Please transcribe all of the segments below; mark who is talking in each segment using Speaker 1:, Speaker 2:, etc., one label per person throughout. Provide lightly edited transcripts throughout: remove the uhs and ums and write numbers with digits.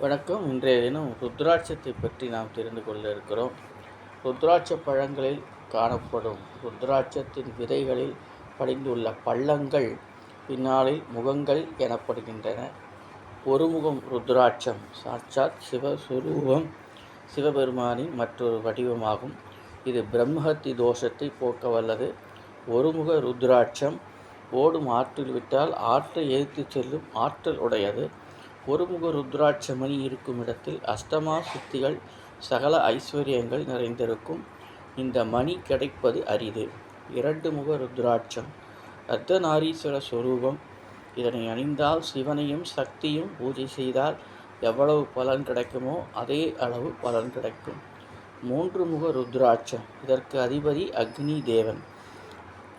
Speaker 1: வணக்கம். இன்றைய தினம் ருத்ராட்சத்தை பற்றி நாம் தெரிந்து கொள்ள இருக்கிறோம். ருத்ராட்ச பழங்களில் காணப்படும் ருத்ராட்சத்தின் விதைகளில் படிந்துள்ள பள்ளங்கள் பின்னாளில் முகங்கள் எனப்படுகின்றன. ஒருமுகம் ருத்ராட்சம் சாட்சாத் சிவஸ்வரூபம், சிவபெருமானின் மற்றொரு வடிவமாகும். இது பிரம்மஹத்தி தோஷத்தை போக்க வல்லது. ஒருமுக ருத்ராட்சம் ஓடும் ஆற்றில் விட்டால் ஆற்றை எதிர்த்து செல்லும் ஆற்றல் உடையது. ஒருமுக ருத்ராட்சமணி இருக்கும் இடத்தில் அஷ்டமா சித்திகள், சகல ஐஸ்வர்யங்கள் நிறைந்திருக்கும். இந்த மணி கிடைப்பது அரிது. இரண்டு முக ருத்ராட்சம் அர்த்தநாரீஸ்வர ஸ்வரூபம். இதனை அணிந்தால் சிவனையும் சக்தியும் பூஜை செய்தால் எவ்வளவு பலன் கிடைக்குமோ அதே அளவு பலன் கிடைக்கும். மூன்று முக ருத்ராட்சம் இதற்கு அதிபதி அக்னி தேவன்.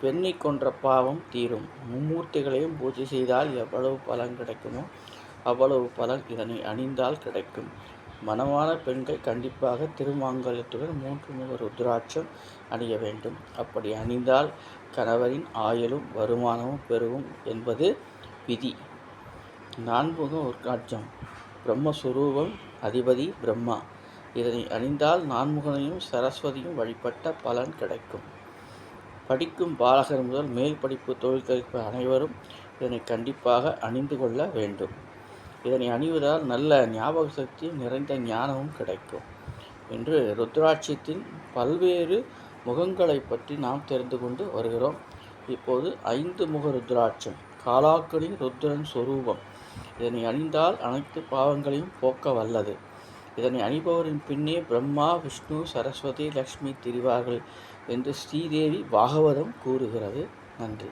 Speaker 1: பெண்ணை கொன்ற பாவம் தீரும். மும்மூர்த்திகளையும் பூஜை செய்தால் எவ்வளவு பலன் கிடைக்குமோ அவ்வளவு பலன் இதனை அணிந்தால் கிடைக்கும். மணமான பெண்கள் கண்டிப்பாக திருமாங்கல்யத்துடன் மூன்று முக ருத்ராட்சம் அணிய வேண்டும். அப்படி அணிந்தால் கணவரின் ஆயுளும் வருமானமும் பெருகும் என்பது விதி. நான்முக ருத்ராட்சம் பிரம்மஸ்வரூபம், அதிபதி பிரம்மா. இதனை அணிந்தால் நான்முகனையும் சரஸ்வதியும் வழிபட்ட பலன் கிடைக்கும். படிக்கும் பாலகர் முதல் மேல் படிப்பு தொழில் கற்ற அனைவரும் இதனை கண்டிப்பாக அணிந்து கொள்ள வேண்டும். இதனை அணிவதால் நல்ல ஞாபக சக்தியும் நிறைந்த ஞானமும் கிடைக்கும் என்று ருத்ராட்சத்தின் பல்வேறு முகங்களை பற்றி நாம் தெரிந்து கொண்டு வருகிறோம். இப்போது 5 முக ருத்ராட்சம் காலாக்கனி ருத்ரன் சொரூபம். இதனை அணிந்தால் அனைத்து பாவங்களையும் போக்க வல்லது. இதனை அணிபவரின் பின்னே பிரம்மா, விஷ்ணு, சரஸ்வதி, லக்ஷ்மி திரிவார்கள் என்று ஸ்ரீதேவி பாகவதம் கூறுகிறது. நன்றி.